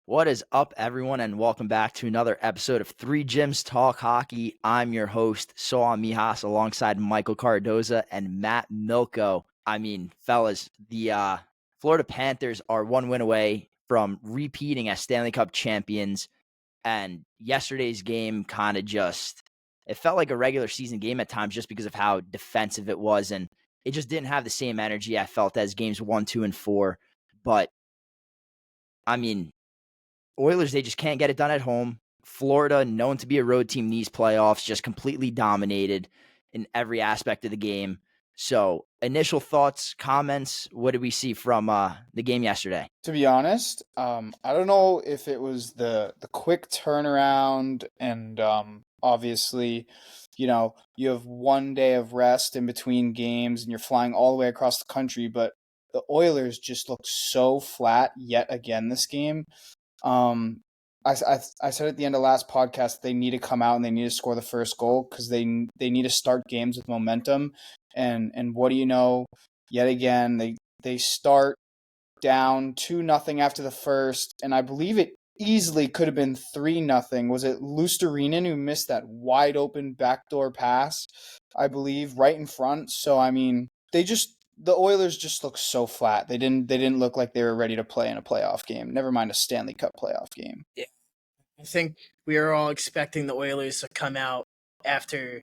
What is up, everyone, and welcome back to another episode of Three Gyms Talk Hockey. I'm your host, Soa Mijas, alongside Michael Cardoza and Matt Milko. Fellas, the Florida Panthers are one win away from repeating as Stanley Cup champions, and yesterday's game it felt like a regular season game at times just because of how defensive it was, and it just didn't have the same energy I felt as games 1, 2, and 4. But, I mean, Oilers, they just can't get it done at home. Florida, known to be a road team in these playoffs, just completely dominated in every aspect of the game. So, initial thoughts, comments, what did we see from the game yesterday? To be honest, I don't know if it was the quick turnaround and obviously, you have one day of rest in between games and you're flying all the way across the country, but the Oilers just looked so flat yet again this game. I said at the end of last podcast they need to come out and they need to score the first goal because they need to start games with momentum. And what do you know? Yet again, they start down 2-0 after the first, and I believe it easily could have been 3-0. Was it Lusterinen who missed that wide open backdoor pass? I believe right in front. So the Oilers just look so flat. They didn't look like they were ready to play in a playoff game. Never mind a Stanley Cup playoff game. Yeah, I think we were all expecting the Oilers to come out after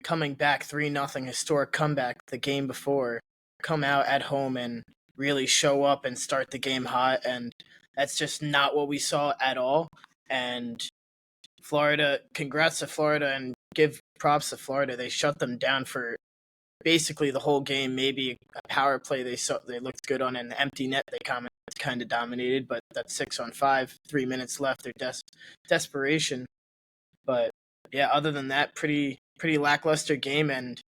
coming back 3-0, historic comeback the game before, come out at home and really show up and start the game hot, and that's just not what we saw at all. And Florida, congrats to Florida and give props to Florida. They shut them down for basically the whole game. Maybe a power play they looked good on, an empty net they kind of dominated, but that's 6-on-5, 3 minutes left. They're desperation. But yeah, other than that, pretty lackluster game and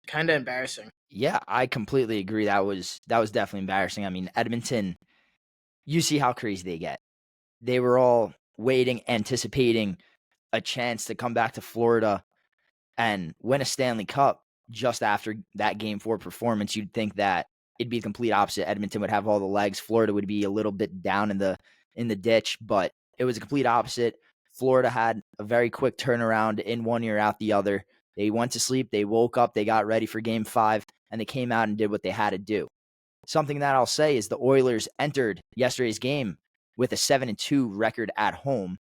kind of embarrassing. Yeah, I completely agree. That was definitely embarrassing. I mean, Edmonton, you see how crazy they get. They were all waiting, anticipating a chance to come back to Florida and win a Stanley Cup just after that Game 4 performance. You'd think that it'd be the complete opposite. Edmonton would have all the legs. Florida would be a little bit down in the ditch, but it was a complete opposite. Florida had a very quick turnaround in one year out the other. They went to sleep, they woke up, they got ready for Game 5, and they came out and did what they had to do. Something that I'll say is the Oilers entered yesterday's game with a 7-2 record at home,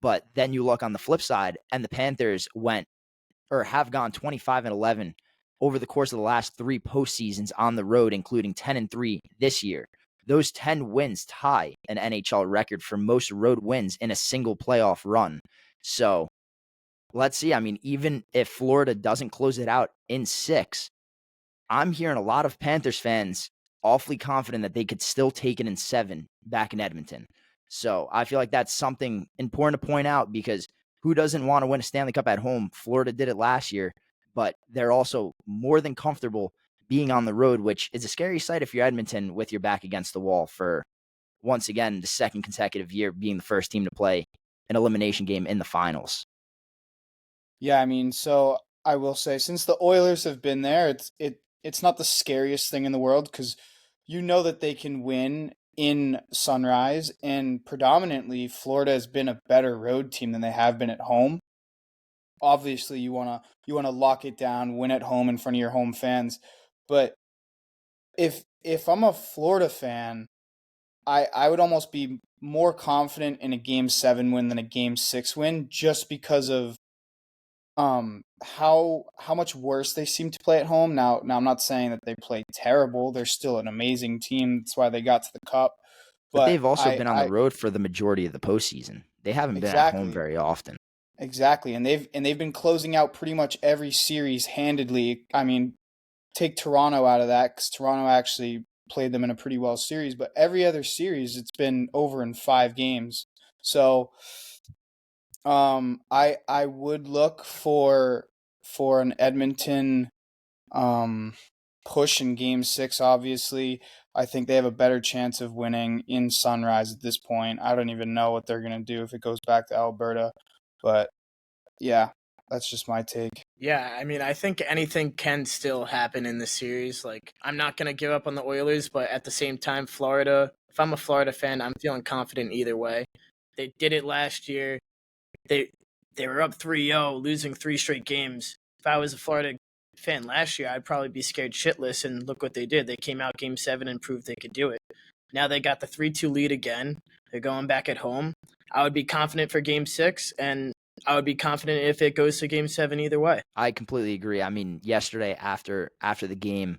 but then you look on the flip side, and the Panthers have gone 25-11 over the course of the last 3 postseasons on the road, including 10-3 this year. Those 10 wins tie an NHL record for most road wins in a single playoff run. So let's see. I mean, even if Florida doesn't close it out in 6, I'm hearing a lot of Panthers fans awfully confident that they could still take it in 7 back in Edmonton. So I feel like that's something important to point out because who doesn't want to win a Stanley Cup at home? Florida did it last year, but they're also more than comfortable being on the road, which is a scary sight if you're Edmonton with your back against the wall for, once again, the second consecutive year being the first team to play an elimination game in the finals. Yeah, I mean, so I will say, since the Oilers have been there, it's not the scariest thing in the world because you know that they can win in Sunrise, and predominantly Florida has been a better road team than they have been at home. Obviously, you wanna lock it down, win at home in front of your home fans, but if I'm a Florida fan, I would almost be more confident in a Game 7 win than a Game 6 win, just because of how much worse they seem to play at home. Now I'm not saying that they play terrible. They're still an amazing team. That's why they got to the Cup. But they've also been on the road for the majority of the postseason. They haven't been at home very often. Exactly, and they've been closing out pretty much every series handedly. I mean, take Toronto out of that because Toronto actually played them in a pretty well series, but every other series it's been over in 5 games. So I would look for an Edmonton push in Game 6, obviously. I think they have a better chance of winning in Sunrise at this point. I don't even know what they're going to do if it goes back to Alberta. But, yeah, that's just my take. Yeah, I mean, I think anything can still happen in this series. Like, I'm not going to give up on the Oilers, but at the same time, Florida, if I'm a Florida fan, I'm feeling confident either way. They did it last year. They they were up 3-0, losing three straight games. If I was a Florida fan last year, I'd probably be scared shitless, and look what they did. They came out game 7 and proved they could do it. Now they got the 3-2 lead again. They're going back at home. I would be confident for game 6, and I would be confident if it goes to game 7 either way. I completely agree. I mean, yesterday after the game,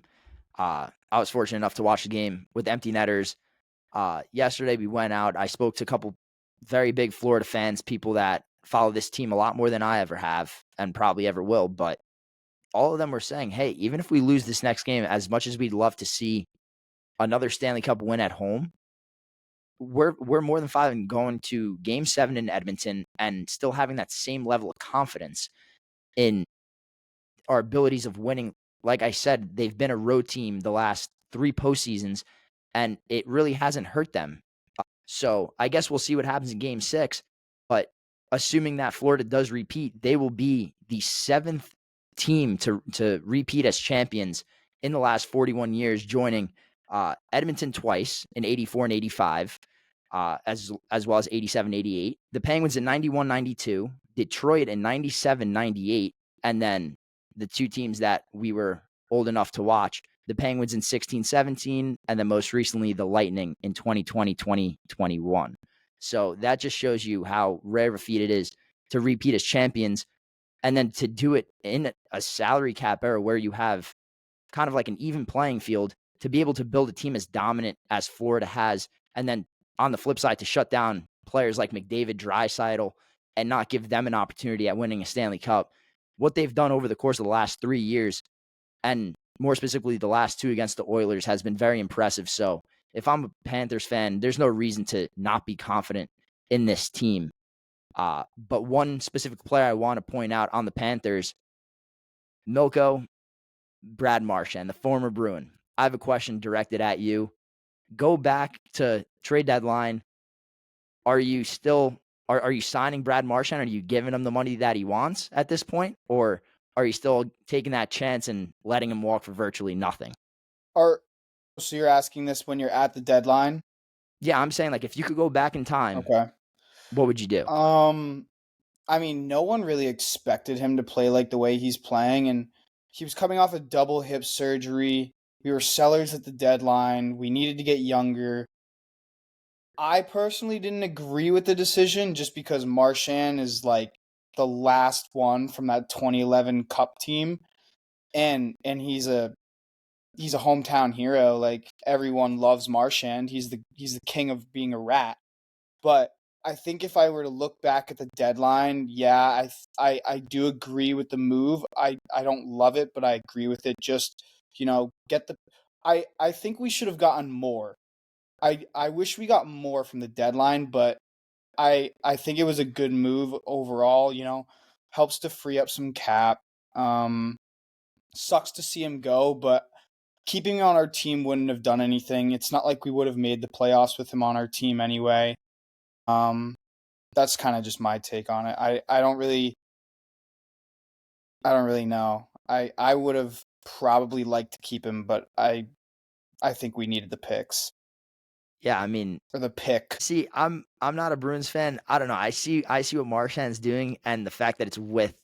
I was fortunate enough to watch the game with empty netters. Yesterday we went out. I spoke to a couple very big Florida fans, people that follow this team a lot more than I ever have and probably ever will. But all of them were saying, hey, even if we lose this next game, as much as we'd love to see another Stanley Cup win at home, we're more than fine in going to game 7 in Edmonton and still having that same level of confidence in our abilities of winning. Like I said, they've been a road team the last 3 postseasons, and it really hasn't hurt them. So I guess we'll see what happens in game 6. But assuming that Florida does repeat, they will be the 7th team to repeat as champions in the last 41 years, joining Edmonton twice in 84 and 85, as well as 87, 88. The Penguins in 91, 92, Detroit in 97, 98, and then the two teams that we were old enough to watch, the Penguins in 16, 17, and then most recently the Lightning in 2020, 2021. So that just shows you how rare of a feat it is to repeat as champions, and then to do it in a salary cap era where you have kind of like an even playing field, to be able to build a team as dominant as Florida has, and then on the flip side to shut down players like McDavid, Draisaitl, and not give them an opportunity at winning a Stanley Cup. What they've done over the course of the last 3 years, and more specifically the last 2 against the Oilers, has been very impressive. So if I'm a Panthers fan, there's no reason to not be confident in this team. But one specific player I want to point out on the Panthers, Milko, Brad Marchand, the former Bruin. I have a question directed at you. Go back to trade deadline. Are you still are you signing Brad Marchand? Are you giving him the money that he wants at this point, or are you still taking that chance and letting him walk for virtually nothing? So you're asking this when you're at the deadline? Yeah, I'm saying, like, if you could go back in time, Okay. what would you do? I mean, no one really expected him to play like the way he's playing, and he was coming off a double hip surgery. We were sellers at the deadline. We needed to get younger. I personally didn't agree with the decision just because Marchand is like the last one from that 2011 Cup team, and he's a hometown hero. Like, everyone loves Marchand. He's the king of being a rat. But I think if I were to look back at the deadline, yeah, I do agree with the move. I don't love it, but I agree with it. Just, get the I think we should have gotten more. I wish we got more from the deadline, but I think it was a good move overall, helps to free up some cap. Sucks to see him go, but keeping him on our team wouldn't have done anything. It's not like we would have made the playoffs with him on our team anyway. That's kind of just my take on it. I don't really know. I would have probably liked to keep him, but I think we needed the picks. Yeah, I mean, Or the pick. see, I'm not a Bruins fan. I don't know. I see what Marchand's doing, and the fact that it's with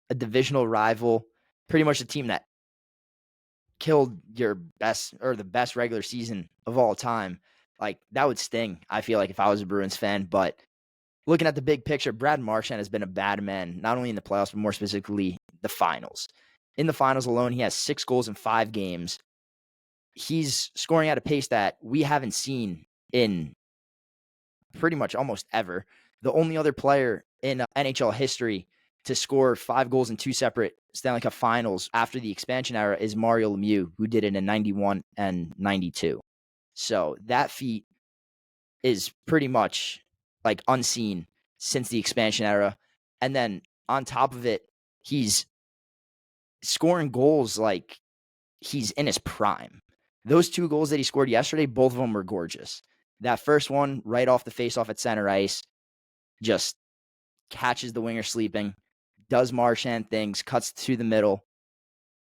a divisional rival, pretty much a team that killed your best or the best regular season of all time. Like, that would sting, I feel like, if I was a Bruins fan. But looking at the big picture, Brad Marchand has been a bad man, not only in the playoffs, but more specifically the finals. In the finals alone, he has 6 goals in 5 games. He's scoring at a pace that we haven't seen in pretty much almost ever. The only other player in NHL history to score 5 goals in 2 separate Stanley Cup Finals after the expansion era is Mario Lemieux, who did it in 91 and 92. So that feat is pretty much like unseen since the expansion era. And then on top of it, he's scoring goals like he's in his prime. Those 2 goals that he scored yesterday, both of them were gorgeous. That first one, right off the faceoff at center ice, just catches the winger sleeping, does Marchand things, cuts through the middle,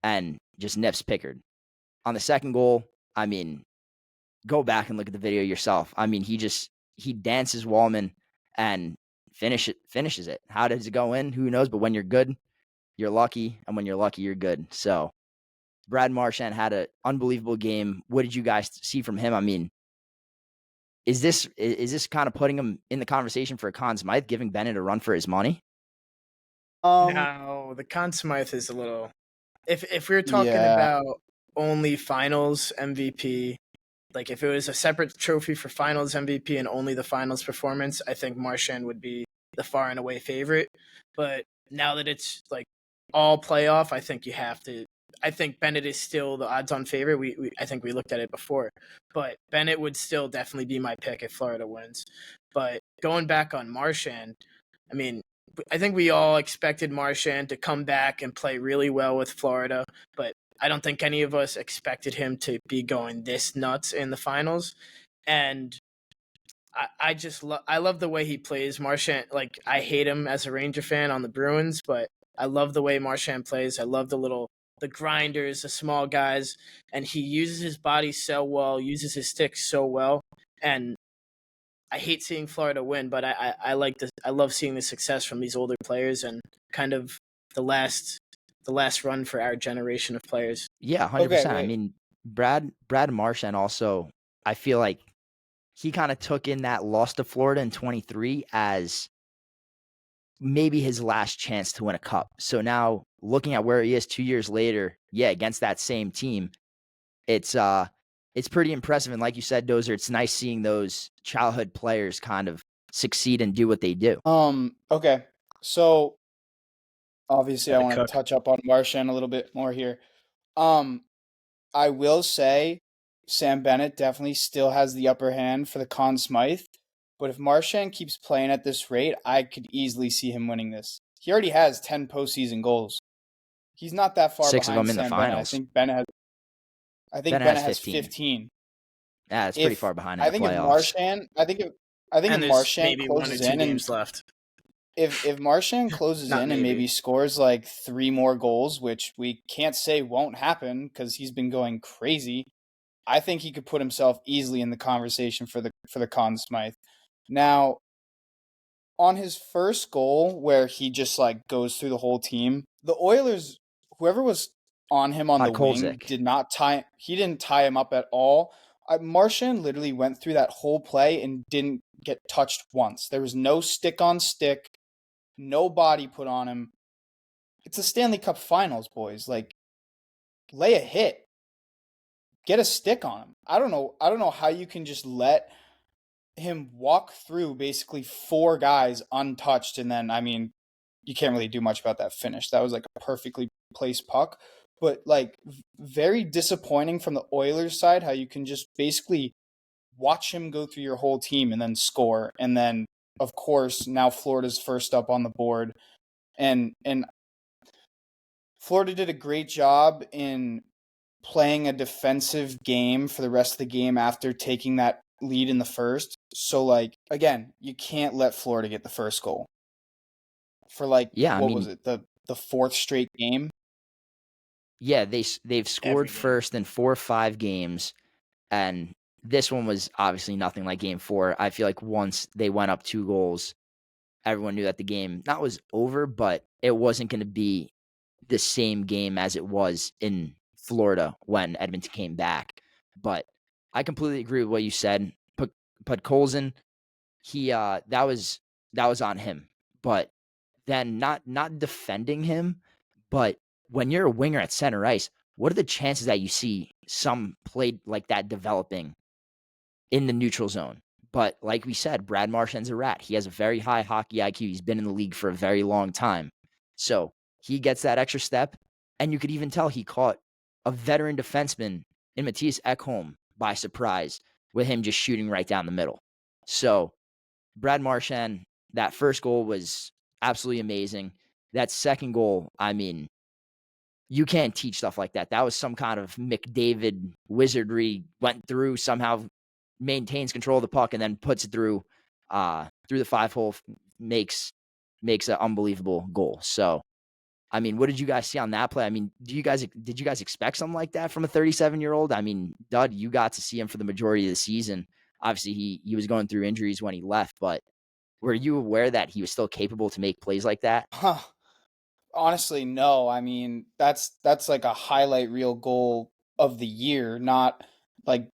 and just nips Pickard. On the second goal, I mean, go back and look at the video yourself. I mean, he dances Wallman and finishes it. How does it go in? Who knows? But when you're good, you're lucky, and when you're lucky, you're good. So Brad Marchand had an unbelievable game. What did you guys see from him? I mean, is this kind of putting him in the conversation for a Conn Smythe, giving Bennett a run for his money? No, the Conn Smythe is a little. If we're talking about only Finals MVP, like if it was a separate trophy for Finals MVP and only the Finals performance, I think Marchand would be the far and away favorite. But now that it's like all playoff, I think you have to. I think Bennett is still the odds-on favorite. I think we looked at it before, but Bennett would still definitely be my pick if Florida wins. But going back on Marchand, I mean, I think we all expected Marchand to come back and play really well with Florida, but I don't think any of us expected him to be going this nuts in the finals. And I love the way he plays. Marchand, like, I hate him as a Ranger fan on the Bruins, but I love the way Marchand plays. I love the grinders, the small guys, and he uses his body so well, uses his stick so well. And I hate seeing Florida win, but I like this. I love seeing the success from these older players and kind of the last run for our generation of players. Yeah, 100%. I mean, Brad Marchand also, I feel like he kind of took in that loss to Florida in 23 as maybe his last chance to win a cup. So now looking at where he is 2 years later, against that same team, it's pretty impressive. And like you said, Dozer, it's nice seeing those childhood players kind of succeed and do what they do. Okay. So obviously I want to touch up on Marchand a little bit more here. I will say Sam Bennett definitely still has the upper hand for the Conn Smythe, but if Marchand keeps playing at this rate, I could easily see him winning this. He already has 10 postseason goals. He's not that far 6 of behind them in Sam the Bennett. finals. I think Bennett has 15. 15. Yeah, it's pretty far behind in the playoffs. I think if Marchand closes in games left. If Marchand closes in and maybe scores like 3 more goals, which we can't say won't happen because he's been going crazy, I think he could put himself easily in the conversation for the Conn Smythe. Now, on his first goal where he just like goes through the whole team, the Oilers, whoever was on him on the wing, didn't tie him up at all. Marchand literally went through that whole play and didn't get touched once. There was no stick on stick, no body put on him. It's a Stanley Cup Finals, boys. Like, lay a hit. Get a stick on him. I don't know how you can just let him walk through basically 4 guys untouched, and then, I mean, you can't really do much about that finish. That was like a perfectly placed puck. But, like, very disappointing from the Oilers side how you can just basically watch him go through your whole team and then score. And then, of course, now Florida's first up on the board. And Florida did a great job in playing a defensive game for the rest of the game after taking that lead in the first. So, like, again, you can't let Florida get the first goal. For, like, was it, the 4th straight game? Yeah, they've scored first in 4 or 5 games, and this one was obviously nothing like Game 4. I feel like once they went up 2 goals, everyone knew that the game not was over, but it wasn't going to be the same game as it was in Florida when Edmonton came back. But I completely agree with what you said. But Colson, he that was on him. But then not defending him, but when you're a winger at center ice, what are the chances that you see some play like that developing in the neutral zone? But like we said, Brad Marchand's a rat. He has a very high hockey IQ. He's been in the league for a very long time. So he gets that extra step, and you could even tell he caught a veteran defenseman in Matthias Ekholm by surprise with him just shooting right down the middle. So Brad Marchand, that first goal was absolutely amazing. That second goal, I mean, you can't teach stuff like that. That was some kind of McDavid wizardry, went through, somehow maintains control of the puck and then puts it through the 5-hole, makes an unbelievable goal. So I mean, what did you guys see on that play? I mean, did you guys expect something like that from a 37-year-old? I mean, Dud, you got to see him for the majority of the season. Obviously, he was going through injuries when he left, but were you aware that he was still capable to make plays like that? Huh. Honestly, no. I mean, that's like a highlight reel goal of the year, like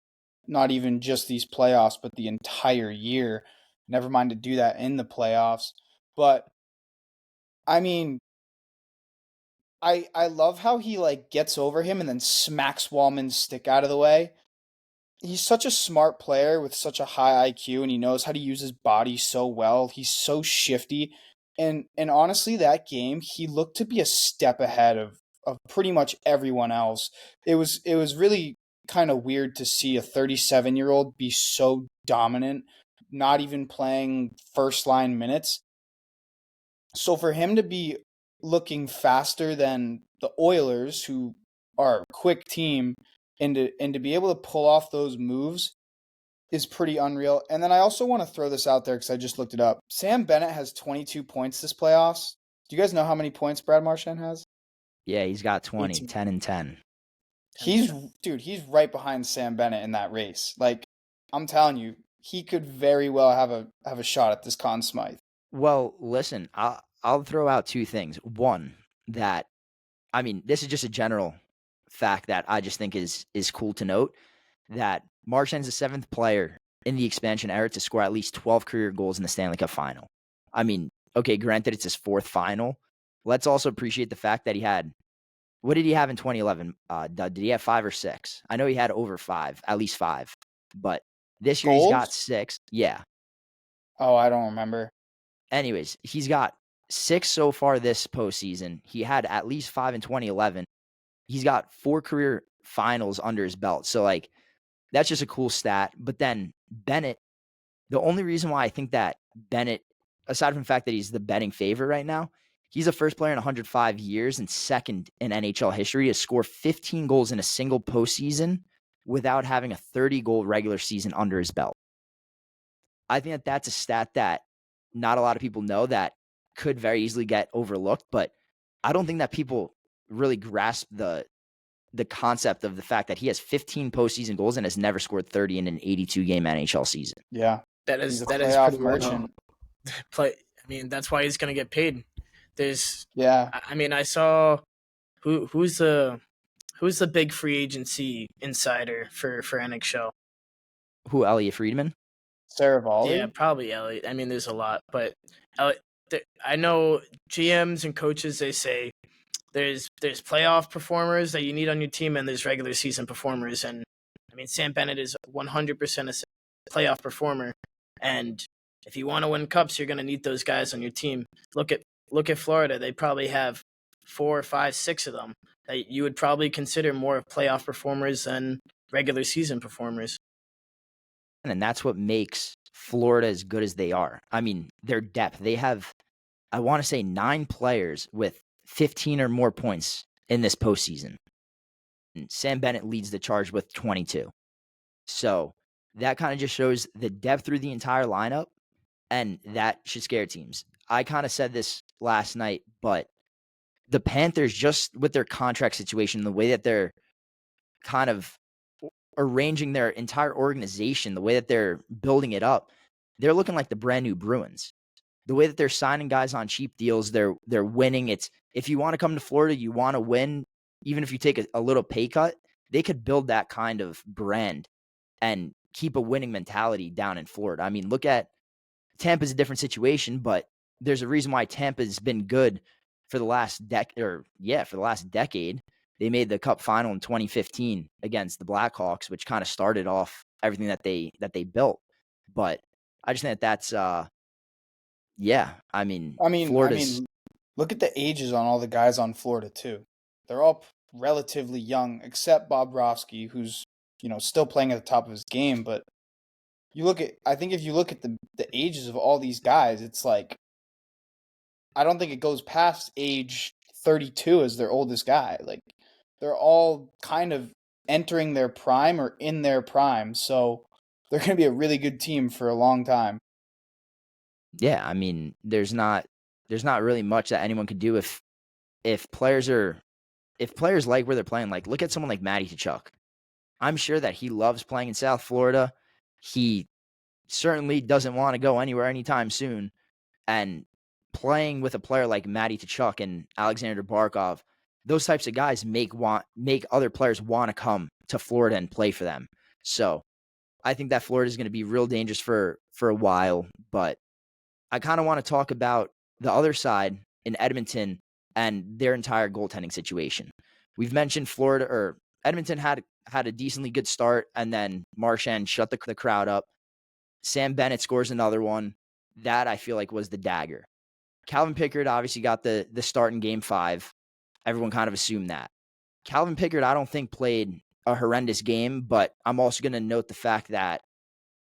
not even just these playoffs, but the entire year. Never mind to do that in the playoffs. But I mean, I love how he like gets over him and then smacks Wallman's stick out of the way. He's such a smart player with such a high IQ, and he knows how to use his body so well. He's so shifty. And honestly, that game, he looked to be a step ahead of pretty much everyone else. It was really kind of weird to see a 37-year-old be so dominant, not even playing first line minutes. So for him to be looking faster than the Oilers, who are a quick team, and to be able to pull off those moves is pretty unreal. And then I also want to throw this out there because I just looked it up. Sam Bennett has 22 points this playoffs. Do you guys know how many points Brad Marchand has? Yeah, he's got 20, 18. 10 and 10. He's right behind Sam Bennett in that race. Like, I'm telling you, he could very well have a shot at this Conn Smythe. Well, listen, I'll throw out two things. One, that I mean, this is just a general fact that I just think is cool to note that Marchand's the seventh player in the expansion era to score at least 12 career goals in the Stanley Cup Final. I mean, okay, granted it's his fourth final. Let's also appreciate the fact that he had what did he have in 2011? Did he have 5 or 6? I know he had over 5, at least 5. But this year he's got Goals? 6. Yeah. Oh, I don't remember. Anyways, he's got 6 so far this postseason. He had at least 5 in 2011. He's got 4 career finals under his belt. So, like, that's just a cool stat. But then Bennett, the only reason why I think that Bennett, aside from the fact that he's the betting favorite right now, he's the first player in 105 years and second in NHL history to score 15 goals in a single postseason without having a 30-goal regular season under his belt. I think that that's a stat that not a lot of people know that could very easily get overlooked, but I don't think that people really grasp the concept of the fact that he has 15 postseason goals and has never scored 30 in an 82-game NHL season. Yeah, That he's is a that is playoff pretty merchant. play. I mean, that's why he's going to get paid. There's, Yeah, I mean, I saw who's the big free agency insider for NHL. Who, Elliot Friedman? Yeah, Saravalli. probably Elliot. I mean, there's a lot, but Elliot, I know GMs and coaches. They say there's playoff performers that you need on your team, and there's regular season performers. And I mean, Sam Bennett is 100% a playoff performer, and if you want to win cups, you're going to need those guys on your team. Look at Florida. They probably have 4, 5, 6 of them that you would probably consider more of playoff performers than regular season performers. And that's what makes Florida as good as they are. I mean, their depth. They have, I want to say, 9 players with 15 or more points in this postseason. And Sam Bennett leads the charge with 22. So that kind of just shows the depth through the entire lineup, and that should scare teams. I kind of said this last night, but the Panthers, just with their contract situation, the way that they're kind of arranging their entire organization, the way that they're building it up, they're looking like the brand new Bruins. The way that they're signing guys on cheap deals, they're winning. It's if you want to come to Florida, you want to win, even if you take a little pay cut, they could build that kind of brand and keep a winning mentality down in Florida. I mean, look at Tampa's a different situation, but there's a reason why Tampa's been good for the last decade. They made the Cup Final in 2015 against the Blackhawks, which kind of started off everything that they built. But I just think that's I mean, Florida's Look at the ages on all the guys on Florida too. They're all relatively young, except Bobrovsky, who's still playing at the top of his game. But I think if you look at the ages of all these guys, it's like I don't think it goes past age 32 as their oldest guy. Like they're all kind of entering their prime or in their prime, so they're going to be a really good team for a long time. I mean, there's not really much that anyone could do if if players like where they're playing, like look at someone like Matty Tkachuk. I'm sure that he loves playing in South Florida. He certainly doesn't want to go anywhere anytime soon. And playing with a player like Matty Tkachuk and Alexander Barkov, those types of guys make other players want to come to Florida and play for them. So I think that Florida is going to be real dangerous for a while. But I kind of want to talk about the other side in Edmonton and their entire goaltending situation. We've mentioned Florida or Edmonton had a decently good start, and then Marchand shut the crowd up. Sam Bennett scores another one. That I feel like was the dagger. Calvin Pickard obviously got the start in Game 5. Everyone kind of assumed that. Calvin Pickard, I don't think played a horrendous game, but I'm also going to note the fact that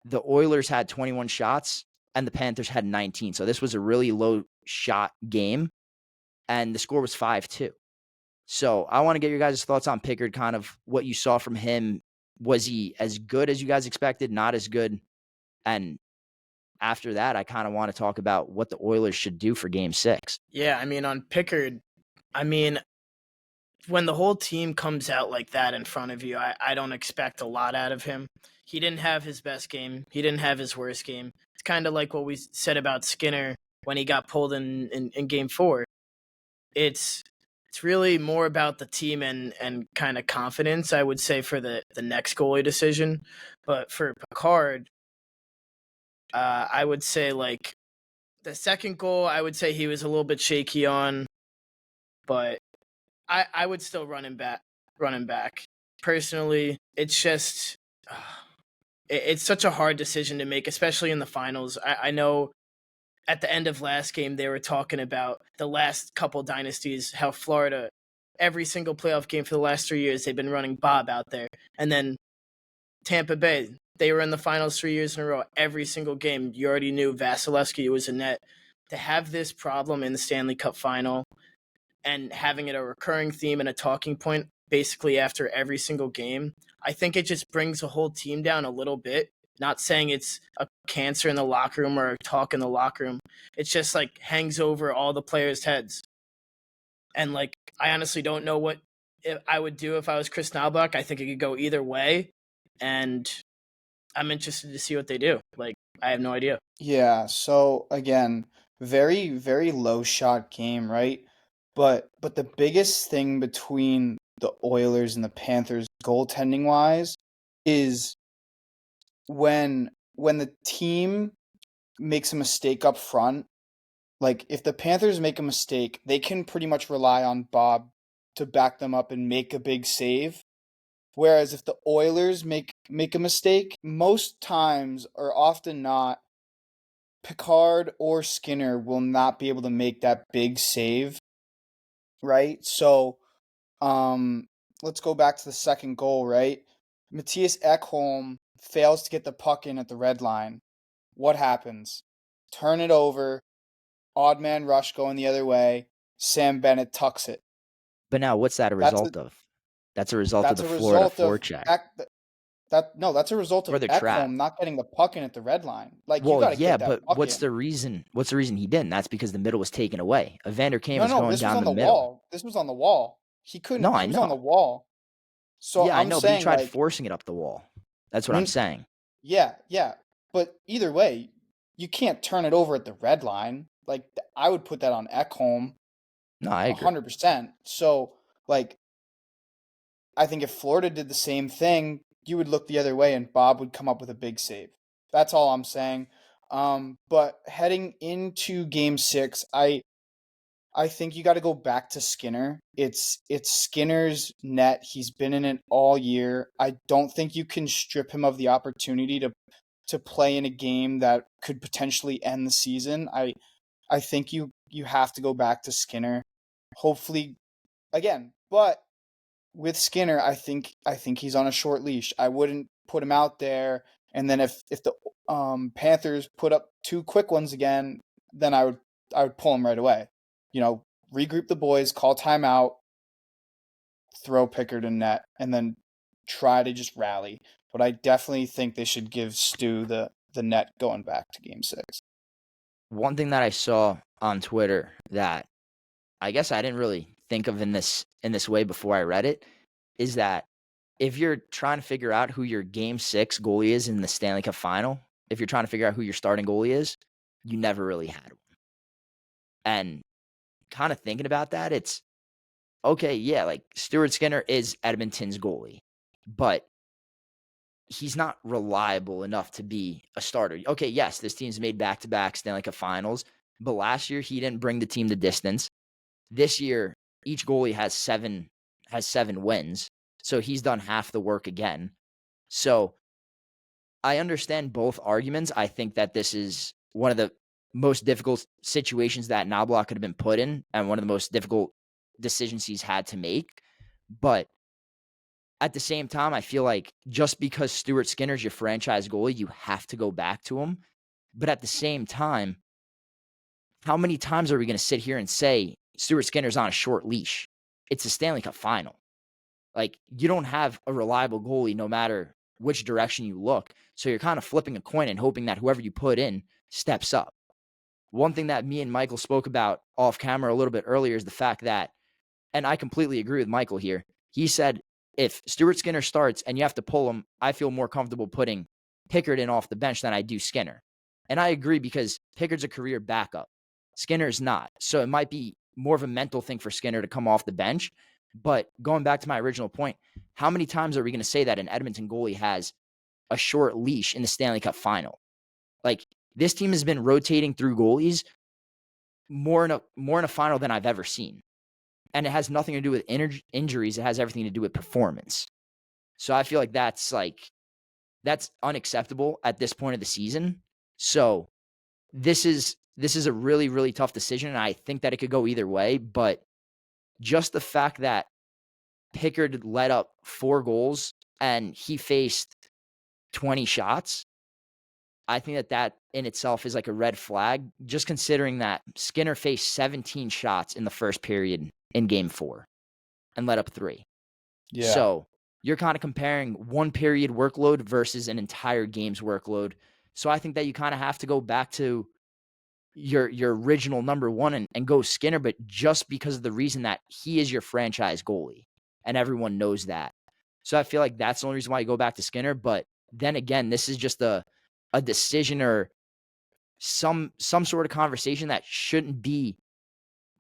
the Oilers had 21 shots and the Panthers had 19. So this was a really low shot game, and the score was 5-2. So I want to get your guys' thoughts on Pickard, kind of what you saw from him. Was he as good as you guys expected? Not as good? And after that, I kind of want to talk about what the Oilers should do for Game 6. Yeah, I mean, on Pickard, I mean, when the whole team comes out like that in front of you, I don't expect a lot out of him. He didn't have his best game. He didn't have his worst game. It's kind of like what we said about Skinner when he got pulled in Game 4. It's really more about the team and kind of confidence, I would say, for the next goalie decision. But for Picard, I would say, like, the second goal, I would say he was a little bit shaky on, but I would still run him back. Personally, it's just it's such a hard decision to make, especially in the finals. I know at the end of last game they were talking about the last couple dynasties, how Florida, every single playoff game for the last 3 years, they've been running Bob out there. And then Tampa Bay, they were in the finals 3 years in a row. Every single game, you already knew Vasilevsky was in net. To have this problem in the Stanley Cup Final and having it a recurring theme and a talking point basically after every single game, I think it just brings the whole team down a little bit. Not saying it's a cancer in the locker room or a talk in the locker room. It's just like hangs over all the players' heads. And like, I honestly don't know what I would do if I was Chris Knobloch. I think it could go either way. And I'm interested to see what they do. Like, I have no idea. Yeah, so again, very, very low shot game, right? But the biggest thing between the Oilers and the Panthers goaltending wise is when the team makes a mistake up front, like if the Panthers make a mistake, they can pretty much rely on Bob to back them up and make a big save. Whereas if the Oilers make a mistake, most times or often not, Picard or Skinner will not be able to make that big save, right? So, let's go back to the second goal, right? Matthias Ekholm fails to get the puck in at the red line. What happens? Turn it over, odd man rush going the other way, Sam Bennett tucks it. But now, what's that a result of? That's a result of the Florida forecheck. That's a result of Ekholm not getting the puck in at the red line. Like, you got to get that puck in. But what's the reason? What's the reason he didn't? That's because the middle was taken away. Evander Kane was going down the middle. Wall. This was on the wall. He couldn't. No, he was on the wall. So yeah, I know, but he tried forcing it up the wall. That's what I'm saying. Yeah. But either way, you can't turn it over at the red line. Like, I would put that on Ekholm. No, I agree. 100%. So, like, I think if Florida did the same thing, you would look the other way and Bob would come up with a big save. That's all I'm saying. But heading into Game 6, I think you got to go back to Skinner. It's Skinner's net. He's been in it all year. I don't think you can strip him of the opportunity to play in a game that could potentially end the season. I think you have to go back to Skinner. Hopefully, again, but with Skinner, I think he's on a short leash. I wouldn't put him out there, and then if the Panthers put up two quick ones again, then I would pull him right away. You know, regroup the boys, call timeout, throw Pickard in net, and then try to just rally. But I definitely think they should give Stu the net going back to Game 6. One thing that I saw on Twitter that I guess I didn't really think of in this way before I read it is that if you're trying to figure out who your Game 6 goalie is in the Stanley Cup Final, if you're trying to figure out who your starting goalie is, you never really had one. And kind of thinking about that, it's okay, yeah, like Stuart Skinner is Edmonton's goalie, but he's not reliable enough to be a starter. Okay, yes, this team's made back-to-back Stanley Cup Finals, but last year he didn't bring the team the distance. This year, each goalie has seven wins, so he's done half the work again. So I understand both arguments. I think that this is one of the most difficult situations that Knobloch could have been put in, and one of the most difficult decisions he's had to make. But at the same time, I feel like just because Stuart Skinner's your franchise goalie, you have to go back to him. But at the same time, how many times are we going to sit here and say Stuart Skinner's on a short leash? It's a Stanley Cup Final. Like, you don't have a reliable goalie no matter which direction you look. So you're kind of flipping a coin and hoping that whoever you put in steps up. One thing that me and Michael spoke about off camera a little bit earlier is the fact that, and I completely agree with Michael here, he said if Stuart Skinner starts and you have to pull him, I feel more comfortable putting Pickard in off the bench than I do Skinner. And I agree because Pickard's a career backup. Skinner's not. So it might be more of a mental thing for Skinner to come off the bench. But going back to my original point, how many times are we going to say that an Edmonton goalie has a short leash in the Stanley Cup Final? Like, this team has been rotating through goalies more in a final than I've ever seen. And it has nothing to do with injuries. It has everything to do with performance. So I feel like that's unacceptable at this point of the season. So this is a really, really tough decision, and I think that it could go either way. But just the fact that Pickard let up 4 goals and he faced 20 shots, I think that in itself is like a red flag, just considering that Skinner faced 17 shots in the first period in Game 4 and let up 3. Yeah. So you're kind of comparing one period workload versus an entire game's workload. So I think that you kind of have to go back to your original number one and go Skinner, but just because of the reason that he is your franchise goalie and everyone knows that. So I feel like that's the only reason why you go back to Skinner. But then again, this is just a decision or some sort of conversation that shouldn't be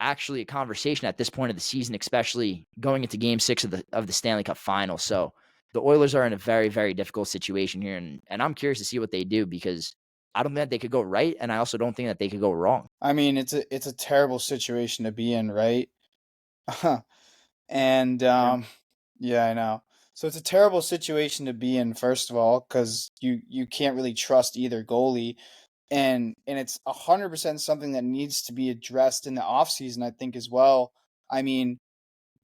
actually a conversation at this point of the season, especially going into Game 6 of the Stanley Cup Final. So the Oilers are in a very, very difficult situation here, and I'm curious to see what they do because I don't think that they could go right, and I also don't think that they could go wrong. I mean, it's a terrible situation to be in, right? And yeah, I know. So it's a terrible situation to be in, first of all, because you can't really trust either goalie, and it's 100% something that needs to be addressed in the offseason, I think, as well. I mean,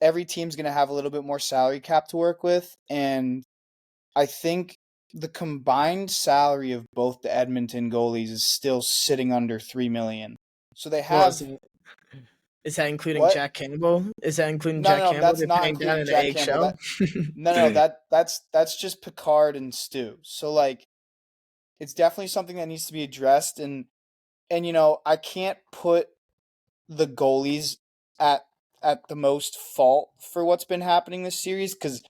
every team's going to have a little bit more salary cap to work with, and I think the combined salary of both the Edmonton goalies is still sitting under $3 million. So they Well, have is that including what? Jack Campbell? Is that including No, Jack no, no, Campbell? that's They're not paying down including in the Jack Campbell. AHL. No, that's just Picard and Stu. So like, it's definitely something that needs to be addressed, and I can't put the goalies at the most fault for what's been happening this series because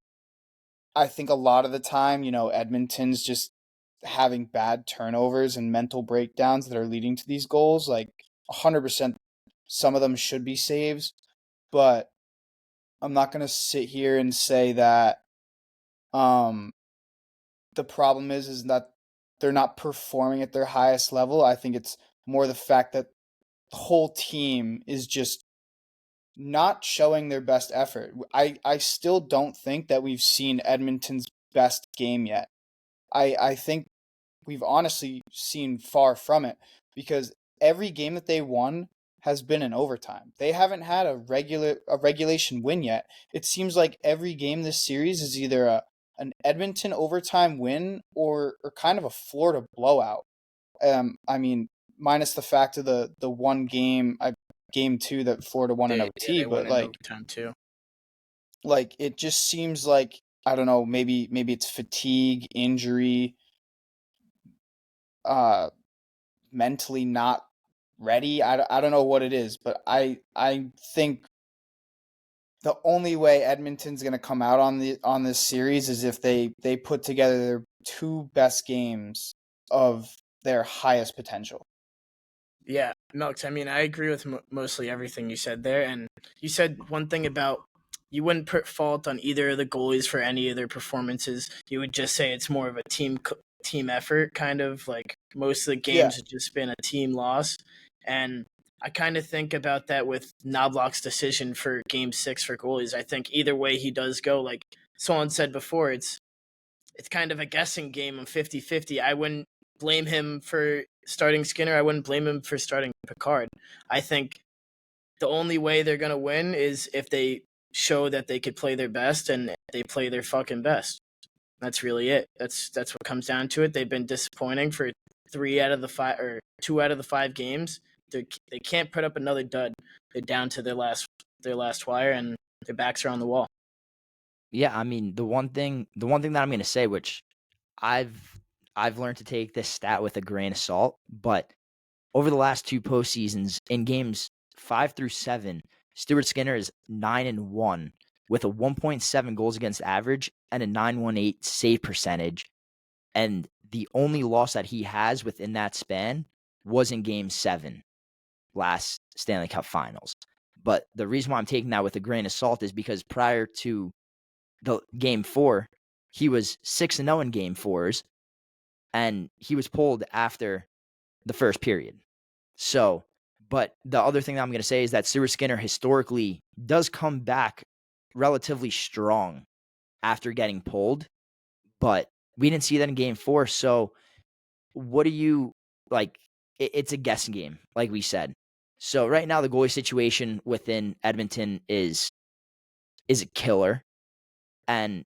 I think a lot of the time, Edmonton's just having bad turnovers and mental breakdowns that are leading to these goals. Like 100%, some of them should be saves, but I'm not going to sit here and say that the problem is that they're not performing at their highest level. I think it's more the fact that the whole team is just not showing their best effort. I still don't think that we've seen Edmonton's best game yet. I think we've honestly seen far from it because every game that they won has been in overtime. They haven't had a regulation win yet. It seems like every game this series is either an Edmonton overtime win or kind of a Florida blowout. I mean, minus the fact of the one game, game 2 that Florida won in OT, they but won in overtime too. like it just seems like I don't know, maybe it's fatigue, injury, mentally not ready. I don't know what it is, but I think the only way Edmonton's going to come out on this series is if they put together their two best games of their highest potential. Yeah, Milks, I mean, I agree with mostly everything you said there. And you said one thing about you wouldn't put fault on either of the goalies for any of their performances. You would just say it's more of a team effort, kind of like most of the Yeah. games have just been a team loss. And I kind of think about that with Knobloch's decision for Game 6 for goalies. I think either way he does go, like someone said before, it's kind of a guessing game of 50-50. I wouldn't blame him for starting Skinner. I wouldn't blame him for starting Picard. I think the only way they're going to win is if they show that they could play their best and they play their fucking best. That's really it. That's what comes down to it. They've been disappointing for 2 out of the 5 games. They can't put up another dud. They're down to their last wire and their backs are on the wall. Yeah, I mean, the one thing that I'm going to say, which I've learned to take this stat with a grain of salt, but over the last 2 postseasons, in games 5 through 7, Stuart Skinner is 9-1 with a 1.7 goals against average and a 918 save percentage. And the only loss that he has within that span was in Game 7 last Stanley Cup Finals. But the reason why I'm taking that with a grain of salt is because prior to the Game 4, he was 6-0 in Game 4s, and he was pulled after the first period. So, but the other thing that I'm going to say is that Stuart Skinner historically does come back relatively strong after getting pulled, but we didn't see that in Game 4. So, what do you like? It's a guessing game, like we said. So right now, the goalie situation within Edmonton is a killer, and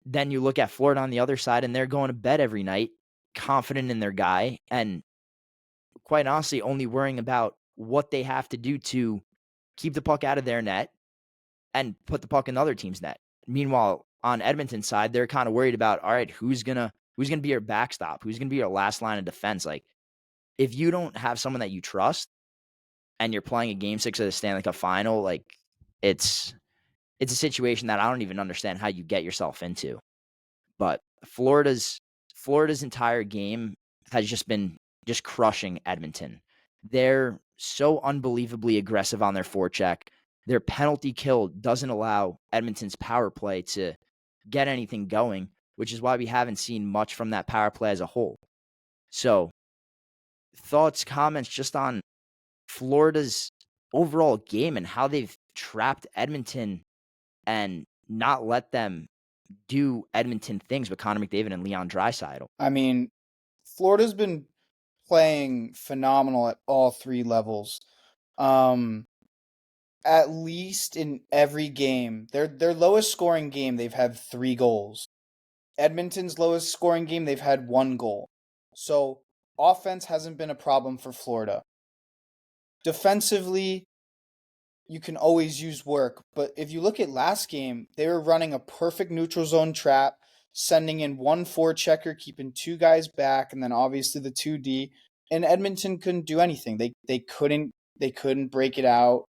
then you look at Florida on the other side, and they're going to bed every night, confident in their guy, and quite honestly, only worrying about what they have to do to keep the puck out of their net and put the puck in the other team's net. Meanwhile, on Edmonton's side, they're kind of worried about, all right, who's gonna be your backstop? Who's gonna be your last line of defense? Like, if you don't have someone that you trust and you're playing a Game 6 of the Stanley Cup Final, like it's a situation that I don't even understand how you get yourself into. But Florida's entire game has just been crushing Edmonton. They're so unbelievably aggressive on their forecheck. Their penalty kill doesn't allow Edmonton's power play to get anything going, which is why we haven't seen much from that power play as a whole. So, thoughts, comments just on Florida's overall game and how they've trapped Edmonton and not let them do Edmonton things with Connor McDavid and Leon Draisaitl. I mean, Florida's been playing phenomenal at all 3 levels. At least in every game. Their lowest scoring game, they've had 3 goals. Edmonton's lowest scoring game, they've had 1 goal. So, offense hasn't been a problem for Florida. Defensively, you can always use work, but if you look at last game, they were running a perfect neutral zone trap, sending in 1 forechecker, keeping 2 guys back, and then obviously the 2D. And Edmonton couldn't do anything. They couldn't break it out.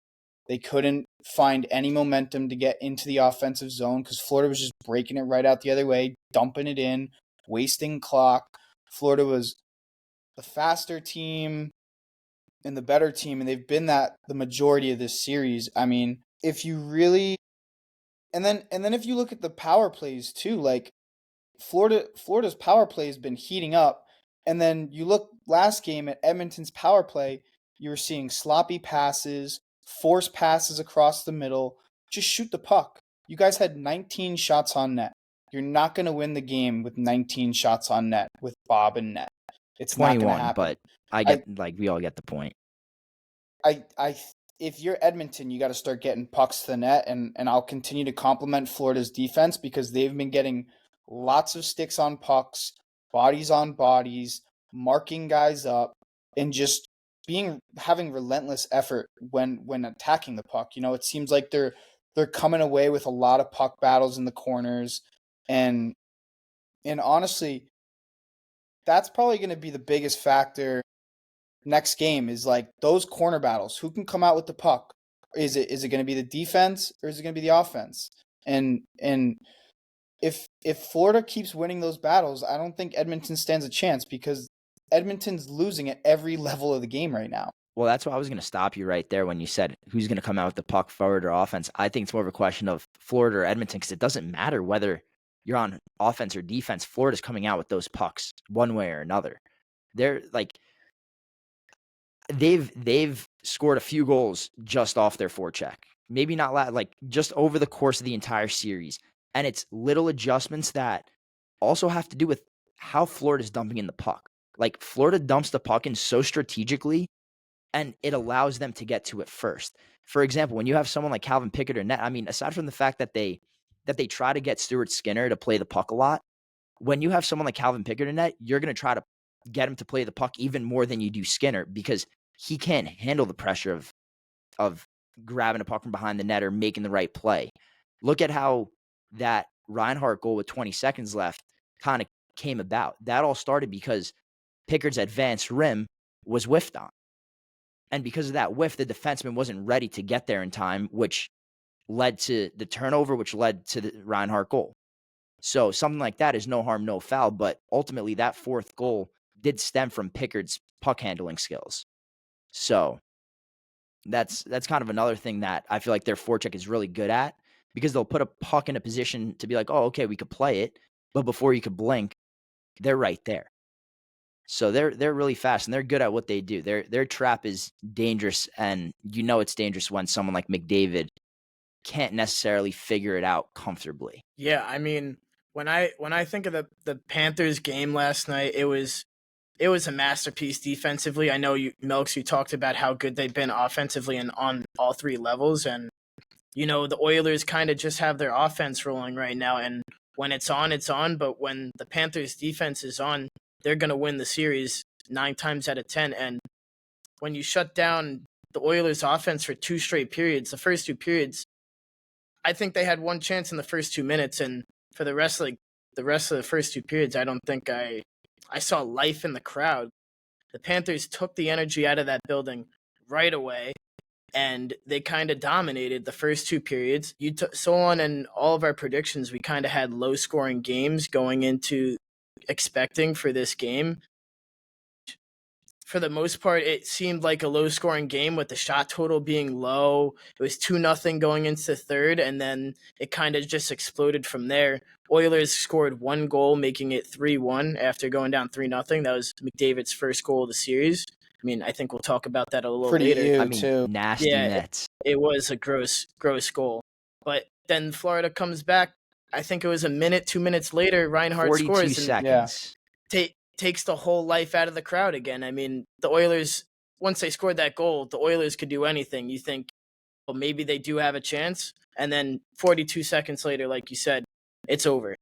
They couldn't find any momentum to get into the offensive zone because Florida was just breaking it right out the other way, dumping it in, wasting clock. Florida was the faster team and the better team, and they've been that the majority of this series. I mean, if you really and then if you look at the power plays too, like Florida's power play has been heating up, and then you look last game at Edmonton's power play, you were seeing sloppy passes, forced passes across the middle. Just shoot the puck. You guys had 19 shots on net. You're not going to win the game with 19 shots on net with Bob and net. It's not going to 21, happen. but we all get the point. If you're Edmonton, you got to start getting pucks to the net, and I'll continue to compliment Florida's defense because they've been getting lots of sticks on pucks, bodies on bodies, marking guys up, and just having relentless effort when attacking the puck. You know, it seems like they're coming away with a lot of puck battles in the corners, and honestly, that's probably going to be the biggest factor next game is like those corner battles. Who can come out with the puck? Is it going to be the defense or is it going to be the offense? And if Florida keeps winning those battles, I don't think Edmonton stands a chance because Edmonton's losing at every level of the game right now. Well, that's why I was going to stop you right there when you said who's going to come out with the puck, forward or offense. I think it's more of a question of Florida or Edmonton because it doesn't matter whether you're on offense or defense. Florida's coming out with those pucks one way or another. They're like they've scored a few goals just off their forecheck. Maybe not like just over the course of the entire series. And it's little adjustments that also have to do with how Florida's dumping in the puck. Like Florida dumps the puck in so strategically, and it allows them to get to it first. For example, when you have someone like Calvin Pickett or Net, I mean, aside from the fact that they try to get Stuart Skinner to play the puck a lot, when you have someone like Calvin Pickett or Net, you're going to try to get him to play the puck even more than you do Skinner because he can't handle the pressure of grabbing a puck from behind the net or making the right play. Look at how that Reinhart goal with 20 seconds left kind of came about. That all started because Pickett's advanced rim was whiffed on. And because of that whiff, the defenseman wasn't ready to get there in time, which led to the turnover, which led to the Reinhart goal. So something like that is no harm, no foul. But ultimately, that fourth goal did stem from Pickett's puck handling skills. So that's kind of another thing that I feel like their forecheck is really good at because they'll put a puck in a position to be like, oh, okay, we could play it. But before you could blink, they're right there. So they're really fast and they're good at what they do. Their trap is dangerous, and you know it's dangerous when someone like McDavid can't necessarily figure it out comfortably. Yeah, I mean, when I think of the Panthers game last night, it was a masterpiece defensively. I know you talked about how good they've been offensively and on all three levels, and the Oilers kind of just have their offense rolling right now, and when it's on, it's on. But when the Panthers defense is on, they're going to win the series 9 times out of 10. And when you shut down the Oilers offense for 2 straight periods, the first 2 periods, I think they had one chance in the first 2 minutes. And for the rest of the first 2 periods, I don't think I saw life in the crowd. The Panthers took the energy out of that building right away, and they kind of dominated the first 2 periods. So on in all of our predictions, we kind of had low-scoring games going into expecting for this game. For the most part, it seemed like a low-scoring game with the shot total being low. It was 2-0 going into the third, and then it kind of just exploded from there. Oilers scored 1 goal, making it 3-1 after going down 3-0. That was McDavid's first goal of the series. I mean, I think we'll talk about that a little later. I mean, too. Nasty nets. It was a gross goal. But then Florida comes back. I think it was a minute, 2 minutes later, Reinhart 42 scores. seconds. Takes the whole life out of the crowd again. I mean, the Oilers, once they scored that goal, the Oilers could do anything. You think, well, maybe they do have a chance. And then 42 seconds later, like you said, it's over.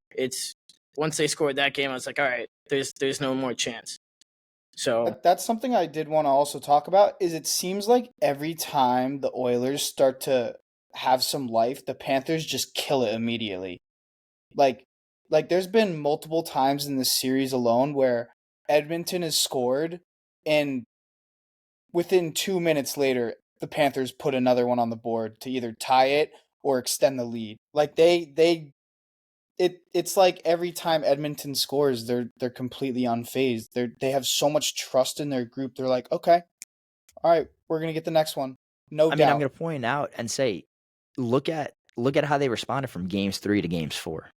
Once they scored that game, I was like, all right, there's no more chance. So that's something I did want to also talk about is it seems like every time the Oilers start to have some life, the Panthers just kill it immediately. Like there's been multiple times in this series alone where Edmonton has scored and within 2 minutes later, the Panthers put another one on the board to either tie it or extend the lead. Like it's like every time Edmonton scores, they're completely unfazed. They have so much trust in their group. They're like, okay, all right, we're gonna get the next one. No doubt. I mean, I'm gonna point out and say, look at how they responded from games 3 to games 4.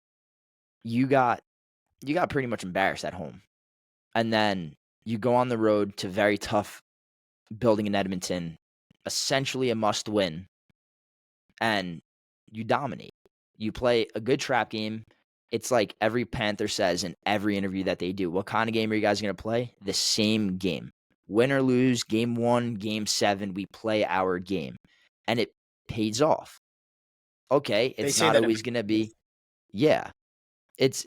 You got pretty much embarrassed at home, and then you go on the road to very tough building in Edmonton, essentially a must win, and you dominate. You play a good trap game. It's like every Panther says in every interview that they do. What kind of game are you guys going to play? The same game. Win or lose, game 1, game 7, we play our game. And it pays off. Okay, it's not always going to be. Yeah. It's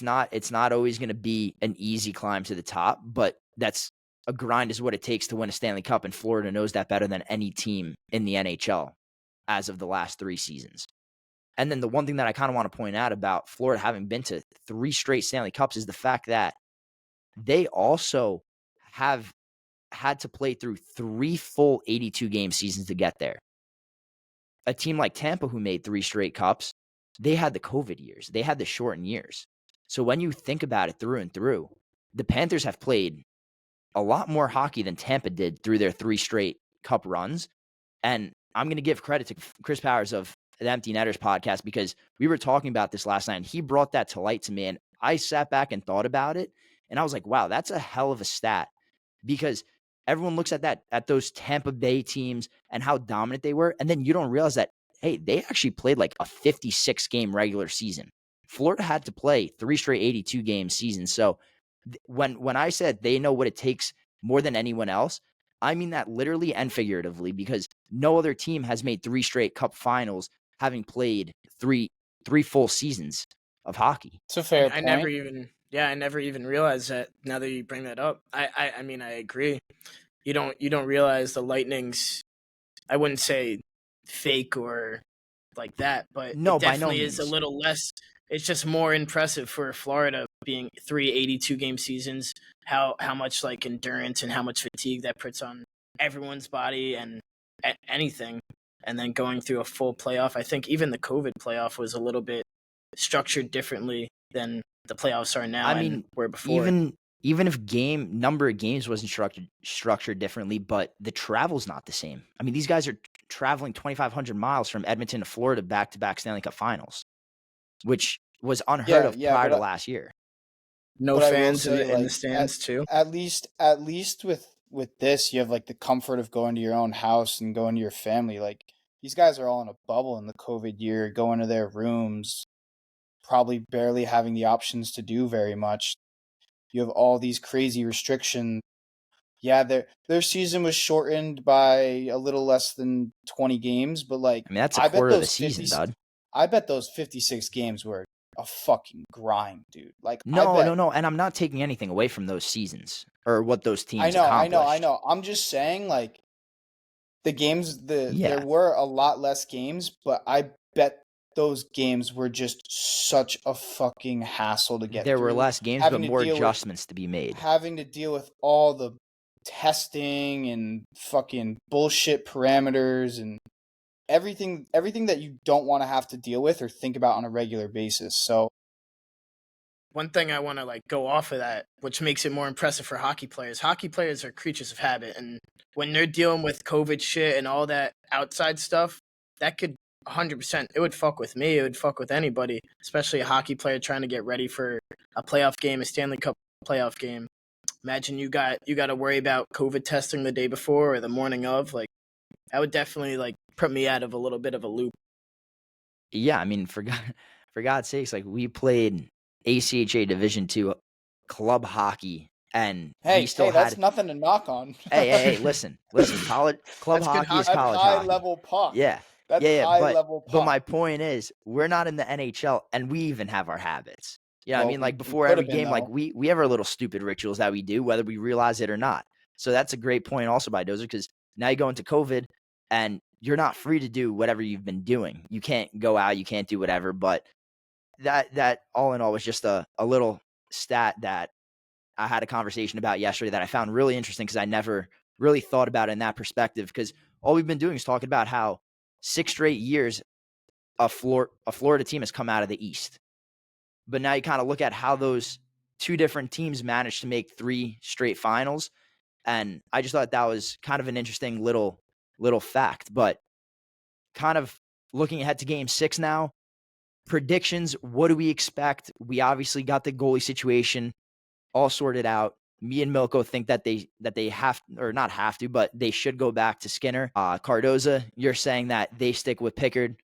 not always going to be an easy climb to the top, but that's a grind is what it takes to win a Stanley Cup, and Florida knows that better than any team in the NHL as of the last 3 seasons. And then the one thing that I kind of want to point out about Florida having been to 3 straight Stanley Cups is the fact that they also have had to play through 3 full 82-game seasons to get there. a team like Tampa who made 3 straight cups, they had the COVID years. They had the shortened years. So when you think about it through and through, the Panthers have played a lot more hockey than Tampa did through their 3 straight cup runs. And I'm going to give credit to Chris Powers of the Empty Netters podcast because we were talking about this last night and he brought that to light to me. And I sat back and thought about it. And I was like, wow, that's a hell of a stat because everyone looks at those Tampa Bay teams and how dominant they were. And then you don't realize that, hey, they actually played like a 56 game regular season. Florida had to play 3 straight 82 game seasons. So when I said they know what it takes more than anyone else, I mean that literally and figuratively because no other team has made 3 straight cup finals having played three full seasons of hockey. It's a fair I point. I never even realized that. Now that you bring that up, I mean, I agree. You don't realize the Lightning's, I wouldn't say fake or like that, but No, it by no definitely is a means. little less. It's just more impressive for Florida being 3 82 game seasons. How much like endurance and how much fatigue that puts on everyone's body and anything, and then going through a full playoff. I think even the COVID playoff was a little bit structured differently than the playoffs are now. I and mean, were before. even if number of games wasn't structured differently, but the travel's not the same. I mean, these guys are traveling 2,500 miles from Edmonton to Florida back-to-back Stanley Cup Finals, which was unheard of prior to last year. No but fans I will say, in the stands too. At least with this, you have like the comfort of going to your own house and going to your family. Like these guys are all in a bubble in the COVID year, going to their rooms, probably barely having the options to do very much. You have all these crazy restrictions. Yeah, their season was shortened by a little less than 20 games, but like I mean, that's a quarter of the season, Dud. I bet those 56 games were a fucking grind, dude. Like No, and I'm not taking anything away from those seasons or what those teams accomplished. I know. I'm just saying, like the games, there were a lot less games, but I bet those games were just such a fucking hassle to get There through. were less games, but more adjustments to be made. Having to deal with all the testing and fucking bullshit parameters and everything that you don't want to have to deal with or think about on a regular basis. So one thing I want to like go off of that, which makes it more impressive for hockey players. Hockey players are creatures of habit, and when they're dealing with COVID shit and all that outside stuff, that could 100%. It would fuck with me. It would fuck with anybody, especially a hockey player trying to get ready for a playoff game, a Stanley Cup playoff game. Imagine you got to worry about COVID testing the day before or the morning of. Like, that would definitely like put me out of a little bit of a loop. Yeah, I mean, for God's sakes, like we played ACHA Division II club hockey, and we still that's nothing to knock on. hey, listen, club hockey is college high hockey. level puck. Yeah, that's high level puck. But my point is, we're not in the NHL, and we even have our habits. Yeah, I mean, like before every game, like we have our little stupid rituals that we do, whether we realize it or not. So that's a great point also by Dozer, because now you go into COVID, and you're not free to do whatever you've been doing. You can't go out, you can't do whatever. But that all in all was just a little stat that I had a conversation about yesterday that I found really interesting because I never really thought about it in that perspective. Because all we've been doing is talking about how 6 straight years a Florida team has come out of the East. But now you kind of look at how those 2 different teams managed to make 3 straight finals. And I just thought that was kind of an interesting little fact. But kind of looking ahead to game 6 now, predictions, what do we expect? We obviously got the goalie situation all sorted out. Me and Milko think that they have, or not have to, but they should go back to Skinner. Cardoza, you're saying that they stick with Pickard.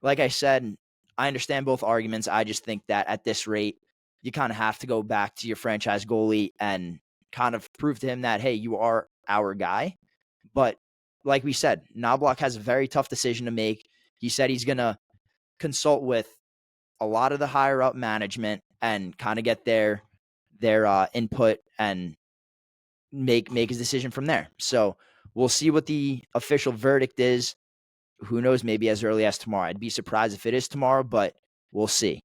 Like I said, I understand both arguments. I just think that at this rate, you kind of have to go back to your franchise goalie and kind of prove to him that, hey, you are our guy. But like we said, Knobloch has a very tough decision to make. He said he's going to consult with a lot of the higher up management and kind of get their input and make his decision from there. So we'll see what the official verdict is. Who knows, maybe as early as tomorrow. I'd be surprised if it is tomorrow, but we'll see.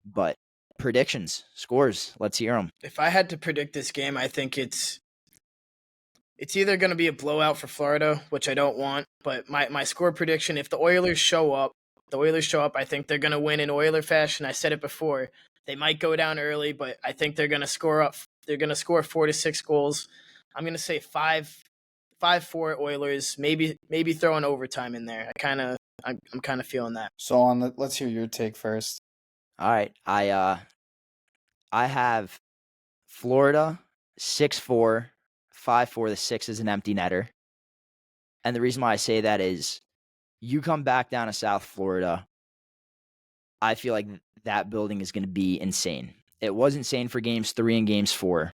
But predictions, scores, let's hear them. If I had to predict this game, I think it's It's either going to be a blowout for Florida, which I don't want, but my score prediction, if the Oilers show up, I think they're going to win in Oiler fashion. I said it before. They might go down early, but I think they're going to score up. They're going to score 4 to 6 goals. I'm going to say 5-4 Oilers, maybe throw an overtime in there. I'm kind of feeling that. So let's hear your take first. All right. I have Florida 6-4, 5-4. The 6 is an empty netter. And the reason why I say that is you come back down to South Florida, I feel like that building is going to be insane. It was insane for games 3 and games 4.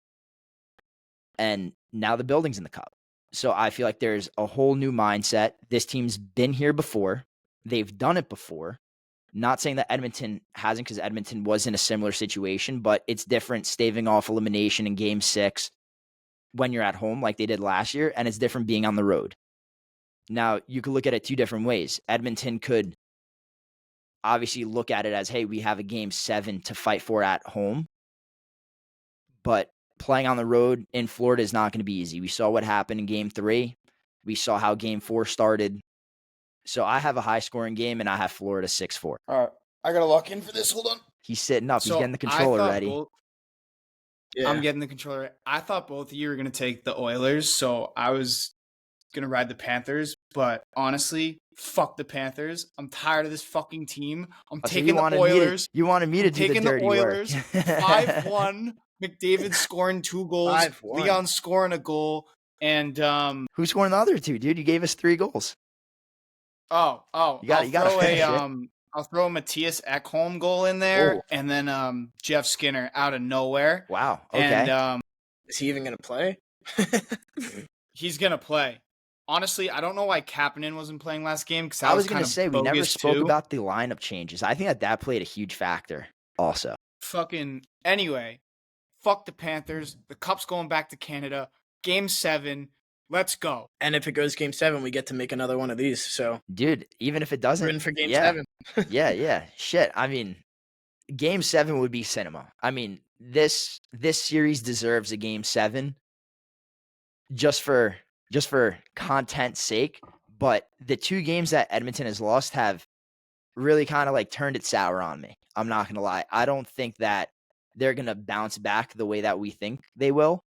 And now the building's in the cup. So I feel like there's a whole new mindset. This team's been here before. They've done it before. Not saying that Edmonton hasn't, because Edmonton was in a similar situation, but it's different staving off elimination in game 6 when you're at home like they did last year, and it's different being on the road. Now, you could look at it 2 different ways. Edmonton could obviously look at it as, hey, we have a game 7 to fight for at home, but playing on the road in Florida is not going to be easy. We saw what happened in game 3. We saw how game 4 started. So I have a high-scoring game, and I have Florida 6-4. All right. I got to lock in for this. Hold on. He's sitting up. So He's getting the controller ready. Yeah. I'm getting the controller. I thought both of you were going to take the Oilers, so I was going to ride the Panthers. But honestly, fuck the Panthers. I'm tired of this fucking team. I'm taking the Oilers. You wanted me to do the dirty Oilers. work. 5-1. McDavid scoring 2 goals. 5-1. Leon scoring a goal. And who's scoring the other 2, dude? You gave us 3 goals. Oh, you got to finish it. I'll throw a Matthias Ekholm goal in there, and then Jeff Skinner out of nowhere. Wow. Okay. And is he even going to play? He's going to play. Honestly, I don't know why Kapanen wasn't playing last game, because I was going to say, we never spoke too. about the lineup changes. I think that played a huge factor also. Anyway, fuck the Panthers. The Cup's going back to Canada. Game 7. Let's go. And if it goes game 7, we get to make another one of these. So, dude, even if it doesn't, we're in for game 7. yeah. Shit. I mean, game 7 would be cinema. I mean, this series deserves a game 7 just for content's sake. But the 2 games that Edmonton has lost have really kind of like turned it sour on me. I'm not going to lie. I don't think that they're going to bounce back the way that we think they will.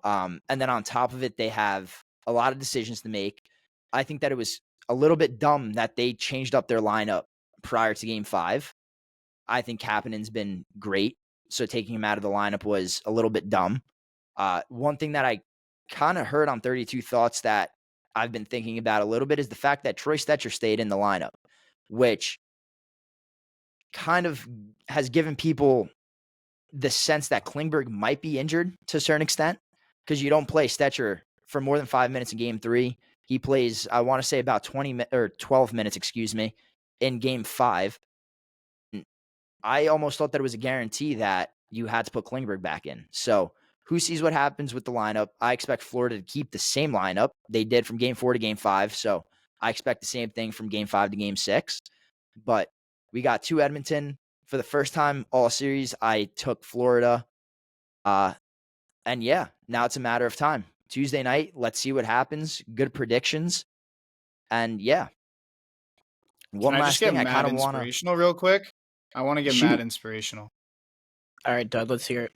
And then on top of it, they have a lot of decisions to make. I think that it was a little bit dumb that they changed up their lineup prior to game 5. I think Kapanen's been great, so taking him out of the lineup was a little bit dumb. One thing that I kind of heard on 32 Thoughts that I've been thinking about a little bit is the fact that Troy Stecher stayed in the lineup, which kind of has given people the sense that Klingberg might be injured to a certain extent, because you don't play Stecher for more than 5 minutes in game 3. He plays, I want to say, about 12 minutes, in game 5. I almost thought that it was a guarantee that you had to put Klingberg back in. So who sees what happens with the lineup? I expect Florida to keep the same lineup they did from game 4 to game 5. So I expect the same thing from game 5 to game 6. But we got 2 Edmonton. For the first time all series, I took Florida. And yeah, now it's a matter of time. Tuesday night, let's see what happens. Good predictions. And yeah. One last thing I kind of want to... inspirational real quick? I want to get mad inspirational. All right, Dud, let's hear it.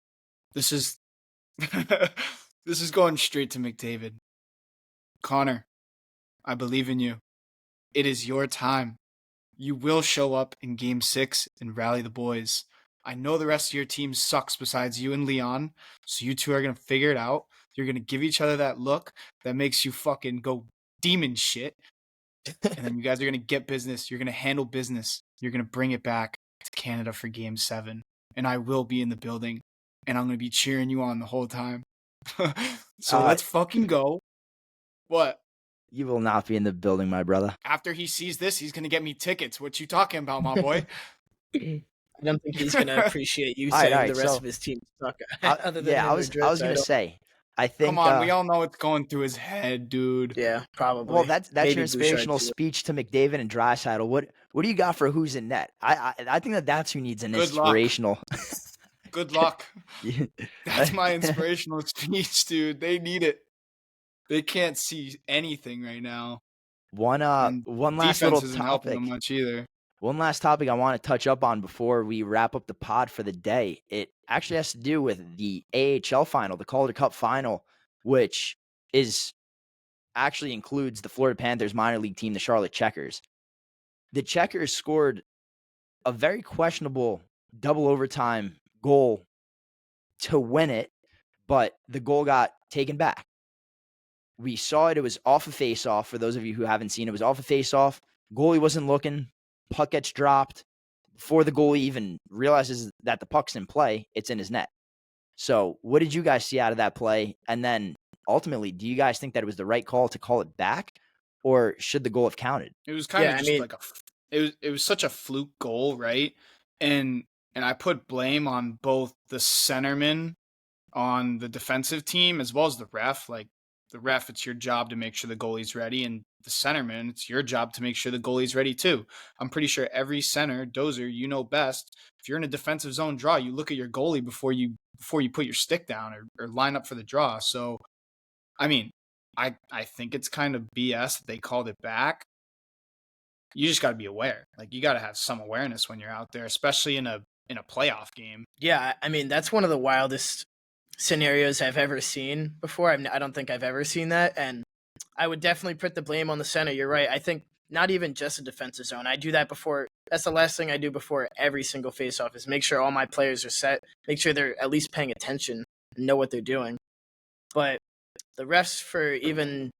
This is going straight to McDavid. Connor, I believe in you. It is your time. You will show up in game 6 and rally the boys. I know the rest of your team sucks besides you and Leon, so you 2 are going to figure it out. You're going to give each other that look that makes you fucking go demon shit. And then you guys are going to get business. You're going to handle business. You're going to bring it back to Canada for game 7. And I will be in the building, and I'm going to be cheering you on the whole time. So let's fucking go. What? You will not be in the building, my brother. After he sees this, he's going to get me tickets. What you talking about, my boy? I don't think he's going to appreciate you saying the rest of his team suck. I was going to say, I think... Come on, we all know what's going through his head, dude. Yeah, probably. Well, that's your inspirational speech to McDavid and Draisaitl. What do you got for who's in net? I think that's who needs an inspirational... Good luck. That's my inspirational speech, dude. They need it. They can't see anything right now, One and last little defense isn't helping them topic. much either. One last topic I want to touch up on before we wrap up the pod for the day. It actually has to do with the AHL final, the Calder Cup final, which is actually includes the Florida Panthers minor league team, the Charlotte Checkers. The Checkers scored a very questionable double overtime goal to win it, but the goal got taken back. We saw it. It was off a face-off. For those of you who haven't seen it, was off a face-off. Goalie wasn't looking. Puck gets dropped. Before the goalie even realizes that the puck's in play, it's in his net. So what did you guys see out of that play? And then ultimately, do you guys think that it was the right call to call it back, or should the goal have counted? It was kind of just like it was such a fluke goal, right? And I put blame on both the centerman on the defensive team as well as the ref. Like the ref, it's your job to make sure the goalie's ready, and the centerman, it's your job to make sure the goalie's ready too. I'm pretty sure every center, Dozer, you know best. If you're in a defensive zone draw, you look at your goalie before you put your stick down or line up for the draw. So, I mean, I think it's kind of BS that they called it back. You just got to be aware. Like you got to have some awareness when you're out there, especially in a playoff game. Yeah, I mean, that's one of the wildest scenarios I've ever seen before. I don't think I've ever seen that, and I would definitely put the blame on the center. You're right. I think not even just a defensive zone. I do that before. That's the last thing I do before every single faceoff is make sure all my players are set, make sure they're at least paying attention and know what they're doing. But the refs for even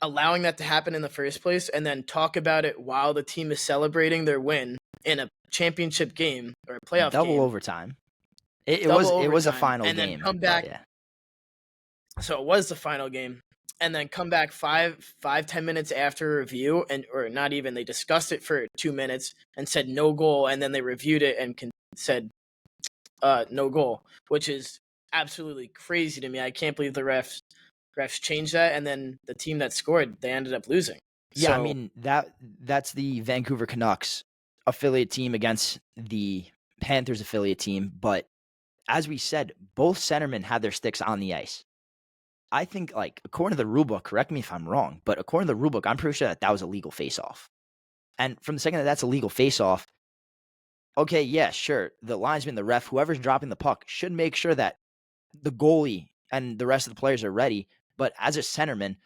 allowing that to happen in the first place and then talk about it while the team is celebrating their win in a championship game or a playoff double game. Overtime. It was a final and game. Then come back. Yeah. So it was the final game. And then come back 10 minutes after review, or not even, they discussed it for 2 minutes and said no goal, and then they reviewed it and said no goal, which is absolutely crazy to me. I can't believe the refs changed that, and then the team that scored, they ended up losing. Yeah, so, I mean that's the Vancouver Canucks affiliate team against the Panthers affiliate team, but as we said, both centermen had their sticks on the ice. I think, like, according to the rulebook, correct me if I'm wrong, but according to the rulebook, I'm pretty sure that was a legal face-off. And from the second that that's a legal face-off, okay, yeah, sure, the linesman, the ref, whoever's dropping the puck should make sure that the goalie and the rest of the players are ready. But as a centerman,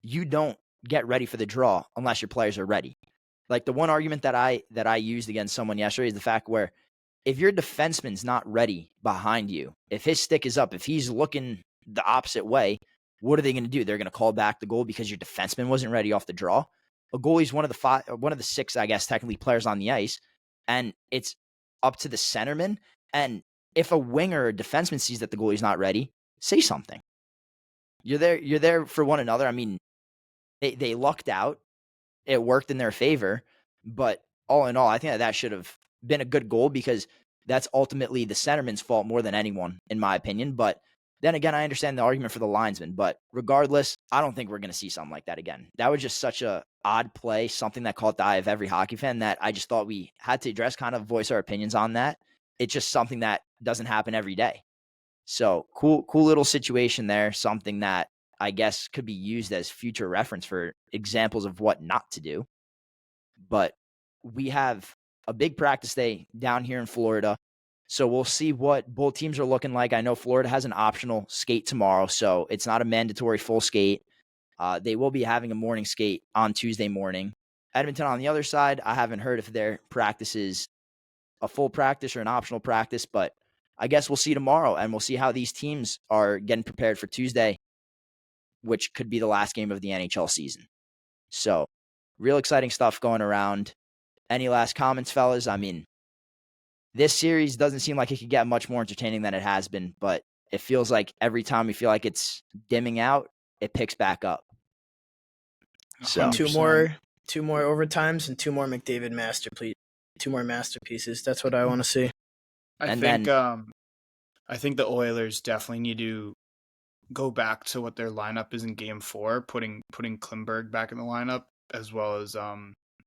you don't get ready for the draw unless your players are ready. Like the one argument that I used against someone yesterday is the fact where if your defenseman's not ready behind you, if his stick is up, if he's looking the opposite way, what are they going to do? They're going to call back the goal because your defenseman wasn't ready off the draw. A goalie's one of the six, I guess, technically players on the ice, and it's up to the centerman. And if a winger or a defenseman sees that the goalie's not ready, say something. You're there for one another. I mean, they lucked out. It worked in their favor, but all in all, I think that should have been a good goal because that's ultimately the centerman's fault more than anyone, in my opinion. But then again, I understand the argument for the linesman, but regardless, I don't think we're going to see something like that again. That was just such a odd play, something that caught the eye of every hockey fan that I just thought we had to address, kind of voice our opinions on that. It's just something that doesn't happen every day. So cool little situation there, something that I guess could be used as future reference for examples of what not to do. But we have a big practice day down here in Florida. So we'll see what both teams are looking like. I know Florida has an optional skate tomorrow, so it's not a mandatory full skate. They will be having a morning skate on Tuesday morning. Edmonton on the other side, I haven't heard if their practice is a full practice or an optional practice, but I guess we'll see tomorrow, and we'll see how these teams are getting prepared for Tuesday, which could be the last game of the NHL season. So real exciting stuff going around. Any last comments, fellas? I mean, this series doesn't seem like it could get much more entertaining than it has been, but it feels like every time we feel like it's dimming out, it picks back up. So 2 more overtimes and 2 more McDavid masterpieces. That's what I want to see. I think the Oilers definitely need to go back to what their lineup is in Game 4, putting Klingberg back in the lineup as well as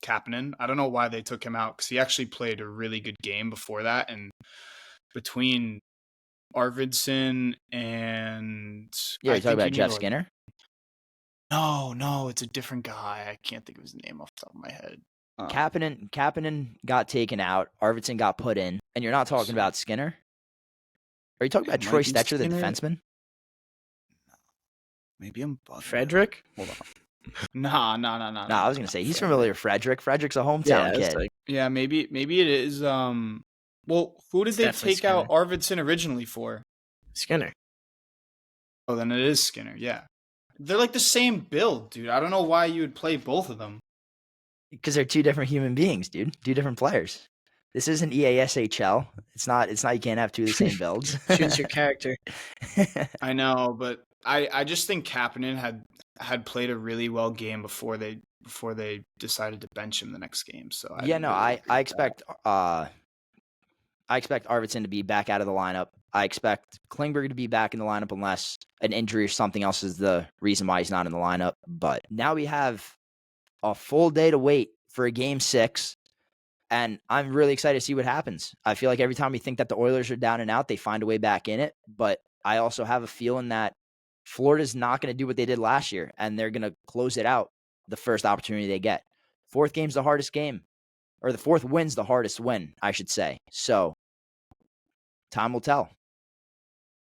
Kapanen. I don't know why they took him out because he actually played a really good game before that. And between Arvidsson and you're talking about Jeff Skinner? No, it's a different guy. I can't think of his name off the top of my head. Kapanen got taken out. Arvidsson got put in. And you're not talking about Skinner? Are you talking about It Troy might be Stetcher, the Skinner. defenseman? Maybe I'm bugging. Frederick? Hold on. Nah. No, I was going to say, he's familiar with Frederick. Frederick's a hometown it's kid. like Yeah, maybe it is. Well, who did It's they definitely take out Arvidsson originally for? Skinner. Oh, then it is Skinner. Yeah, they're like the same build, dude. I don't know why you would play both of them. Because they're two different human beings, dude. Two different players. This isn't EASHL. It's not. You can't have two of the same builds. Choose your character. I know, but I just think Kapanen had played a really well game before they decided to bench him the next game. So I expect Arvidsson to be back out of the lineup. I expect Klingberg to be back in the lineup unless an injury or something else is the reason why he's not in the lineup. But now we have a full day to wait for a game 6, and I'm really excited to see what happens. I feel like every time we think that the Oilers are down and out, they find a way back in it. But I also have a feeling that Florida's not going to do what they did last year, and they're going to close it out the first opportunity they get. Fourth game's the hardest game, or the fourth win's the hardest win, I should say. So time will tell.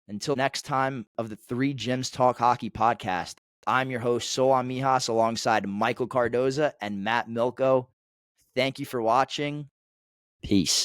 Until next time of the Three Gyms Talk Hockey podcast, I'm your host, Solon Mijas, alongside Michael Cardoza and Matt Milko. Thank you for watching. Peace.